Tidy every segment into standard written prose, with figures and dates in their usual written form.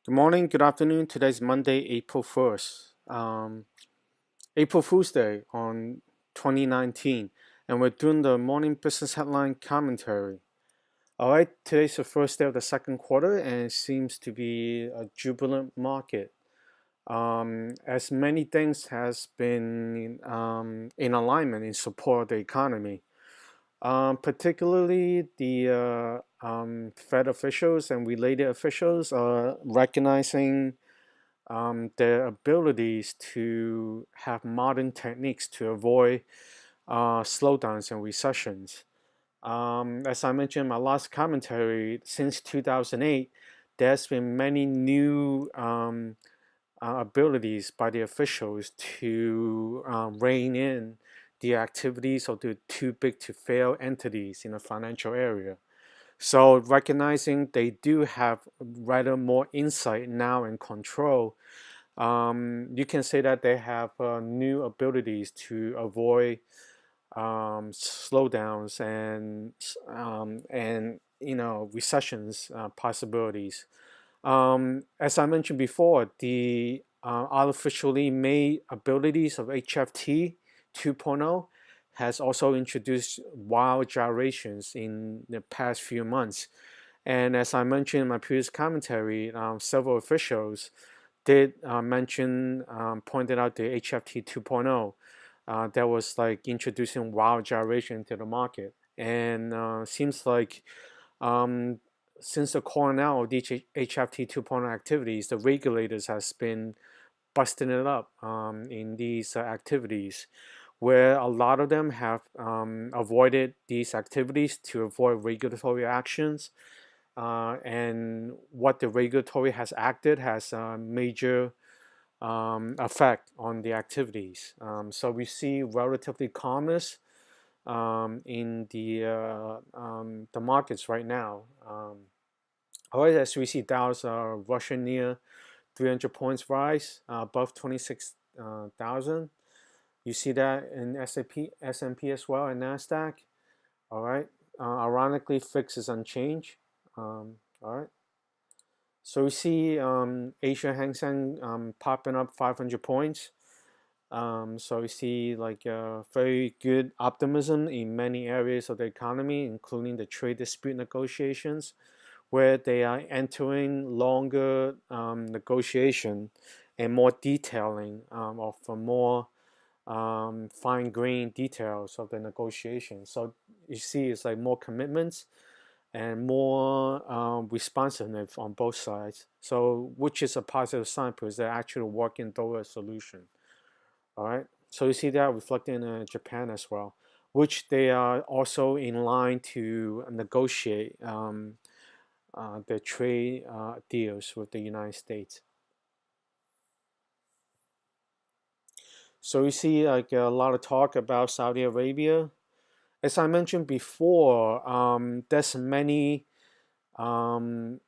Good morning, good afternoon. Today's Monday, April 1st. April Fool's Day on 2019. And we're doing the morning business headline commentary. All right, today's the first day of the second quarter, and it seems to be a jubilant market. As many things has been in alignment in support of the economy. Particularly the Fed officials and related officials are recognizing their abilities to have modern techniques to avoid slowdowns and recessions. As I mentioned in my last commentary, since 2008, there's been many new abilities by the officials to rein in the activities of the too big to fail entities in the financial area. So recognizing they do have rather more insight now and control, you can say that they have new abilities to avoid slowdowns and recessions possibilities. As I mentioned before, the artificially made abilities of HFT 2.0 has also introduced wild gyrations in the past few months. And as I mentioned in my previous commentary, several officials did pointed out the HFT 2.0 that was like introducing wild gyration to the market. And seems like um, since the calling out of the HFT 2.0 activities, the regulators has been busting it up in these activities, where a lot of them have avoided these activities to avoid regulatory actions. And what the regulatory has acted has a major effect on the activities. So we see relatively calmness in the markets right now. However, as we see Dow's rushing near 300 points rise above 26,000. You see that in S&P as well, and Nasdaq. All right. Ironically, FIX is unchanged. All right. So we see Asia Hang Seng popping up 500 points. So we see like very good optimism in many areas of the economy, including the trade dispute negotiations, where they are entering longer negotiation and more detailing of more fine-grained details of the negotiation. So you see it's like more commitments and more responsiveness on both sides. So which is a positive sign because they're actually working toward a solution. All right. So you see that reflected in Japan as well, which they are also in line to negotiate the trade deals with the United States. So you see like a lot of talk about Saudi Arabia. As I mentioned before, there's many um,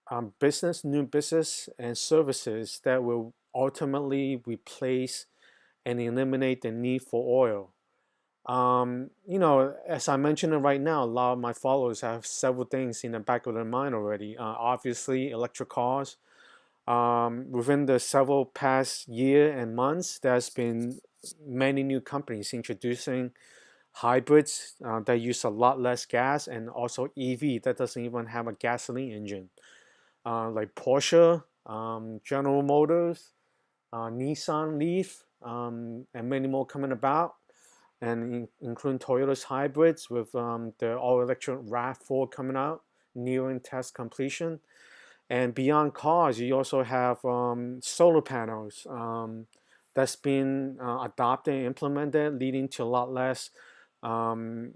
new business and services that will ultimately replace and eliminate the need for oil. As I mentioned it right now, a lot of my followers have several things in the back of their mind already. Obviously, electric cars. Within the several past year and months, there's been many new companies introducing hybrids that use a lot less gas, and also EV that doesn't even have a gasoline engine, like Porsche, General Motors, Nissan Leaf, and many more coming about, and including Toyota's hybrids with the all-electric RAV4 coming out, nearing test completion. And beyond cars, you also have solar panels that's been adopted and implemented, leading to a lot less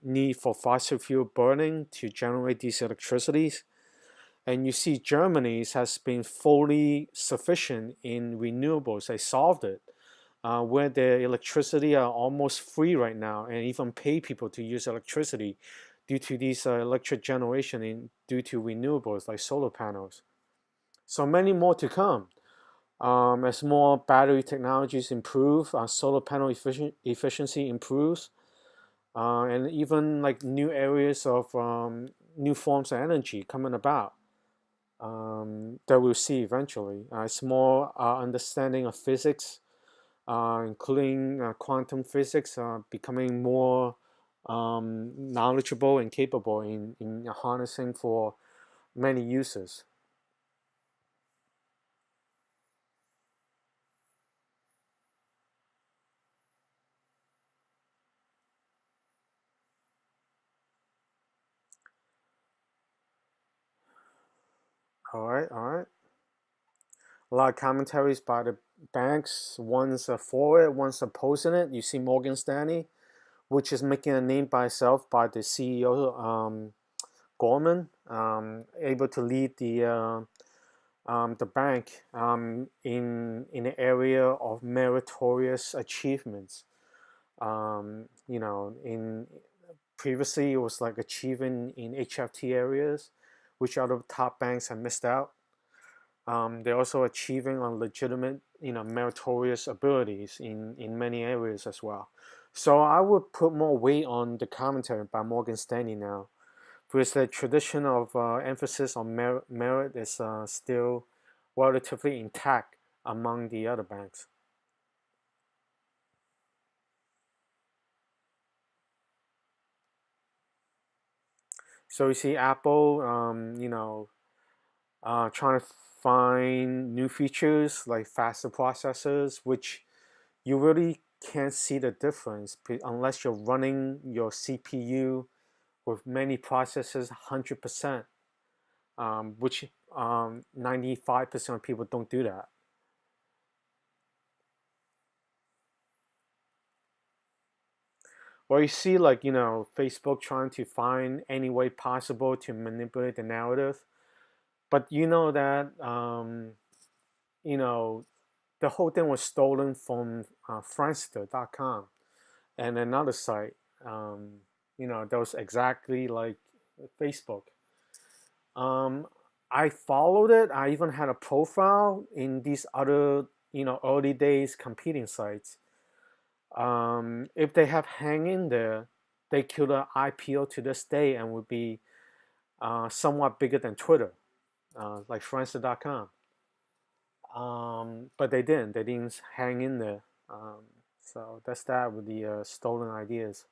need for fossil fuel burning to generate these electricities. And you see Germany has been fully sufficient in renewables. They solved it, where the electricity are almost free right now, and even pay people to use electricity due to these electric generation due to renewables like solar panels. So many more to come. As more battery technologies improve, solar panel efficiency improves, and even like new areas of new forms of energy coming about. that we'll see eventually. It's more understanding of physics, including quantum physics, becoming more knowledgeable and capable in harnessing for many uses. All right, all right. A lot of commentaries by the banks. One's for it, one's opposing it. You see Morgan Stanley, which is making a name by itself by the CEO Gorman, able to lead the bank in the area of meritorious achievements. In previously it was like achieving in HFT areas, which other top banks have missed out. They're also achieving on legitimate, meritorious abilities in many areas as well. So I would put more weight on the commentary by Morgan Stanley now, because the tradition of emphasis on merit is still relatively intact among the other banks. So you see Apple, trying to find new features like faster processors, which you really can't see the difference unless you're running your CPU with many processors 100%, which 95% of people don't do that. Well, you see, like, Facebook trying to find any way possible to manipulate the narrative, but you know that, you know, the whole thing was stolen from Friendster.com and another site, that was exactly like Facebook. Um, I followed it. I even had a profile in these other, early days competing sites. If they have hang in there, they could IPO to this day and would be somewhat bigger than Twitter, like Friendster.com. But they didn't. They didn't hang in there. So that's that with the stolen ideas.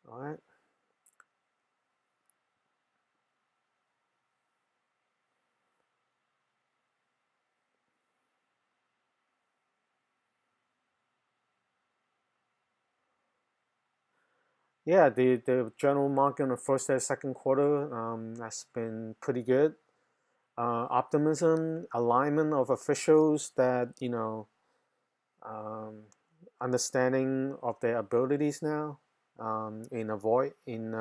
All right. Yeah, the general market in the first and second quarter has been pretty good. Optimism, alignment of officials that um, understanding of their abilities now in avoid in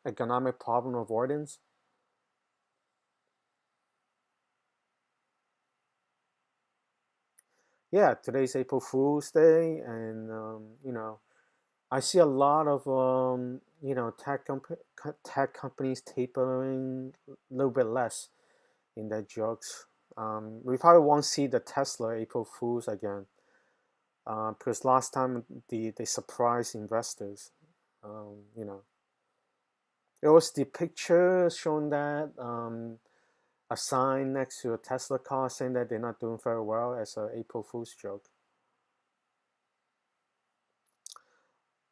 economic problem avoidance. Yeah, today's April Fool's Day, and I see a lot of tech companies tapering a little bit less in their jokes. We probably won't see the Tesla April Fools again because last time they surprised investors. You know, it was the picture showing that a sign next to a Tesla car saying that they're not doing very well as a April Fool's joke.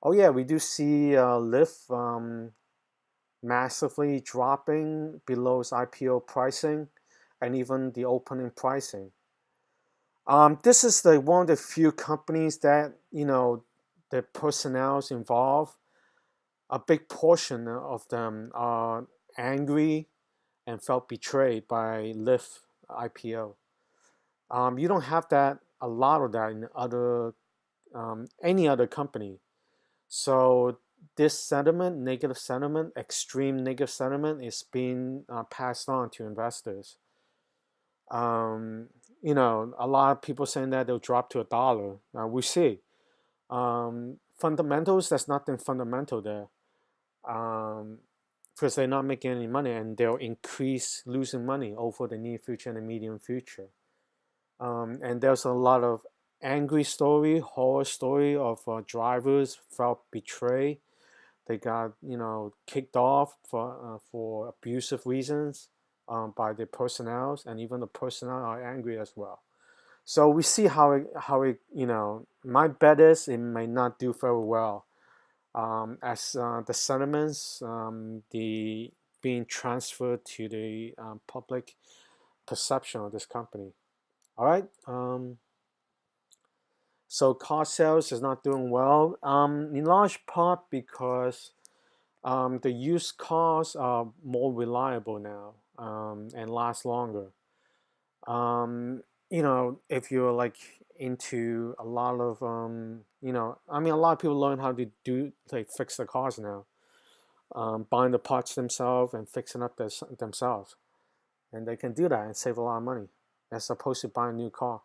Oh yeah, we do see Lyft massively dropping below its IPO pricing and even the opening pricing. This is the one of the few companies that the personnel's involved. A big portion of them are angry and felt betrayed by Lyft IPO. You don't have that a lot of that in other any other company. So this sentiment, negative sentiment, extreme negative sentiment, is being passed on to investors. Um, a lot of people saying that they'll drop to $1. We see. Fundamentals, there's nothing fundamental there. Um, because they're not making any money and they'll increase losing money over the near future and the medium future. And there's a lot of angry story, horror story of drivers felt betrayed. They got kicked off for abusive reasons. by the personnel, and even the personnel are angry as well. So we see how it my bet is it may not do very well as the sentiments the being transferred to the public perception of this company. All right. So car sales is not doing well, in large part because the used cars are more reliable now and last longer. Um, if you're like into a lot of, I mean, a lot of people learn how to do like fix the cars now, buying the parts themselves and fixing up themselves, and they can do that and save a lot of money as opposed to buying a new car.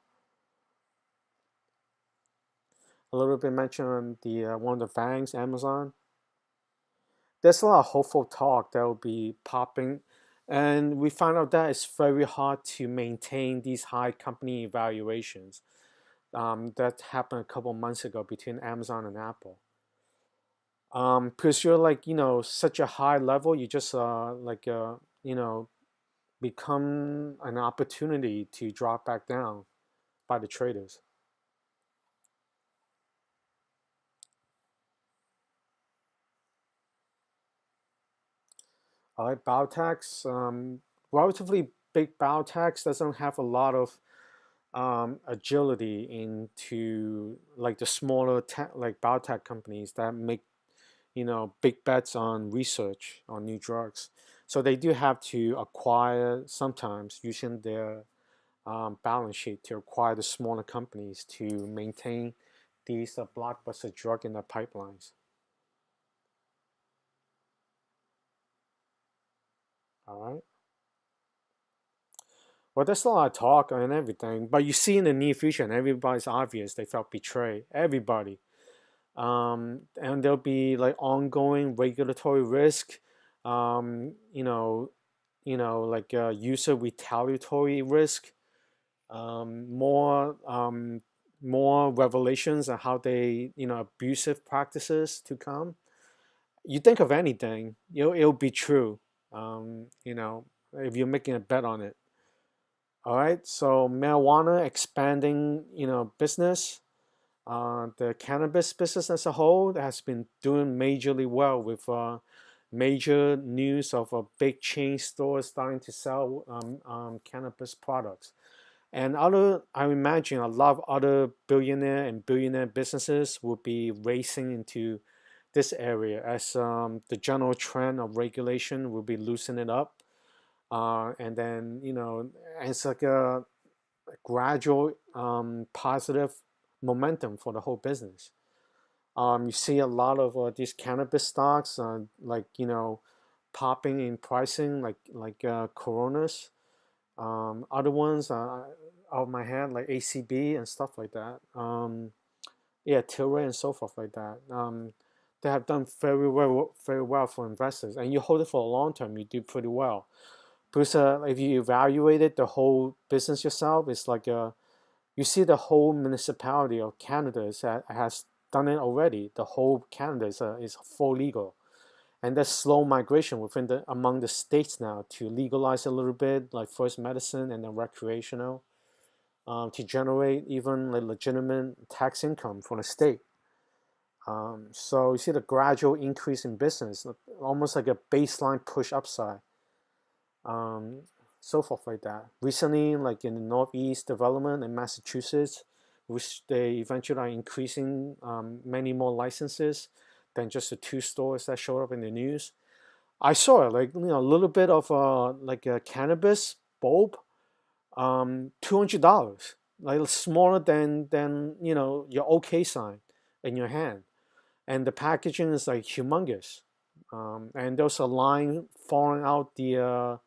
A little bit mentioned on the one of the banks, Amazon. There's a lot of hopeful talk that will be popping, and we found out that it's very hard to maintain these high company evaluations. That happened a couple months ago between Amazon and Apple. Because you're like such a high level, you just you know become an opportunity to drop back down by the traders. All right, biotechs, relatively big biotechs doesn't have a lot of agility into like the smaller like biotech companies that make big bets on research on new drugs. So they do have to acquire sometimes using their balance sheet to acquire the smaller companies to maintain these blockbuster drug in their pipelines. All right. Well, there's a lot of talk and everything, but you see in the near future, and everybody's obvious they felt betrayed. Everybody, and there'll be like ongoing regulatory risk, like user retaliatory risk, more more revelations on how they abusive practices to come. You think of anything, it'll be true. If you're making a bet on it. All right, so marijuana expanding, business. The cannabis business as a whole has been doing majorly well with major news of a big chain stores starting to sell cannabis products. And I imagine a lot of other billionaire businesses will be racing into this area as the general trend of regulation will be loosening up. And then, it's like a gradual positive momentum for the whole business. You see a lot of these cannabis stocks, like popping in pricing, like Coronas. Other ones, out of my head, like ACB and stuff like that. Yeah, Tilray and so forth like that. They have done very well for investors, and you hold it for a long term, you do pretty well. Because if you evaluated the whole business yourself, it's like you see the whole municipality of Canada has done it already. The whole Canada is full legal, and there's slow migration within the among the states now to legalize a little bit, like first medicine and then recreational, to generate even like legitimate tax income for the state. So you see the gradual increase in business, almost like a baseline push upside, um, so forth like that. Recently, like in the Northeast development in Massachusetts, which they eventually are increasing many more licenses than just the two stores that showed up in the news. I saw it, like a little bit of like a cannabis bulb, $200, like smaller than your OK sign in your hand, and the packaging is like humongous, and there's a line falling out the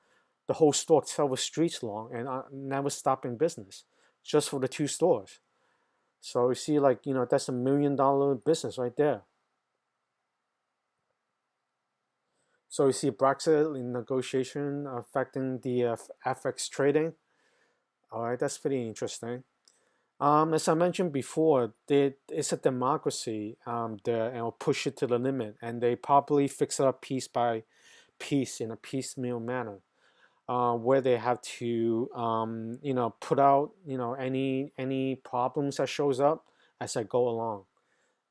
whole store several streets long, and I never stopping business just for the two stores. So you see, like that's $1 million business right there. So you see Brexit in negotiation affecting the FX trading. All right, that's pretty interesting. As I mentioned before, it's a democracy there, and will push it to the limit, and they probably fix it up piece by piece in a piecemeal manner. where they have to put out any problems that shows up as I go along.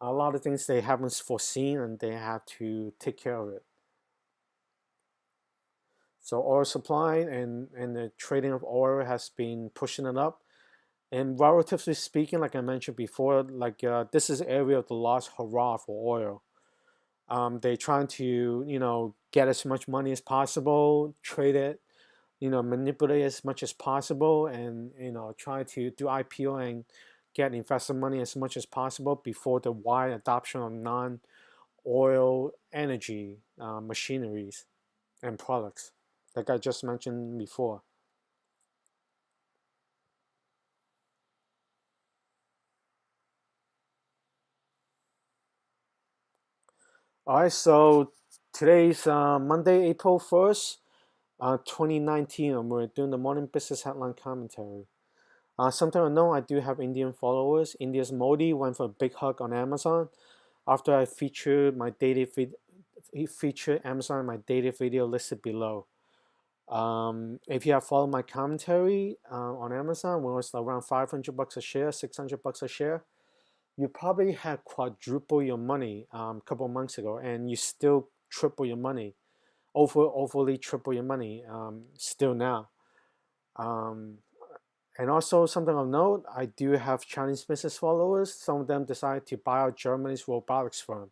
A lot of things they haven't foreseen and they have to take care of it. So oil supply and the trading of oil has been pushing it up. And relatively speaking, like I mentioned before, like this is area of the last hurrah for oil. They're trying to get as much money as possible, trade it, manipulate as much as possible, and try to do IPO and get investor money as much as possible before the wide adoption of non-oil energy machineries and products, like I just mentioned before. All right, so today's Monday, April 1st, 2019, and we're doing the morning business headline commentary. Something I know, I do have Indian followers. India's Modi went for a big hug on Amazon after I featured my daily featured Amazon in my daily video listed below. If you have followed my commentary on Amazon, when it was around 500 bucks a share, 600 bucks a share, you probably had quadruple your money a couple of months ago, and you still triple your money, overly triple your money still now. Um, and also something of note, I do have Chinese business followers. Some of them decided to buy out Germany's robotics firm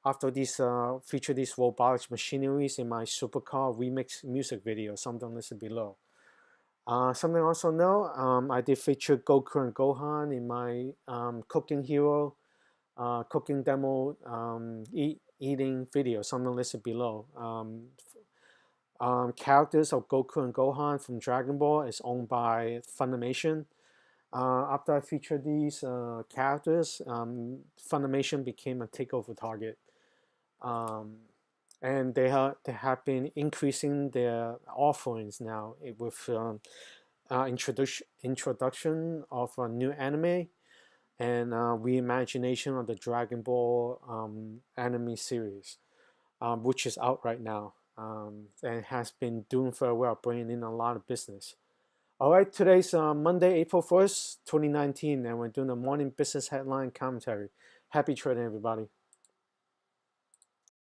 after these feature these robotics machineries in my supercar remix music video. Something listed below. Something also know, I did feature Goku and Gohan in my cooking hero cooking demo eating video. Something listed below. Characters of Goku and Gohan from Dragon Ball is owned by Funimation. After I featured these characters, Funimation became a takeover target. Um, and they have been increasing their offerings now with introduction of a new anime and reimagination of the Dragon Ball anime series, which is out right now and has been doing very well, bringing in a lot of business. All right, today's Monday, April 1st, 2019, and we're doing the morning business headline commentary. Happy trading, everybody.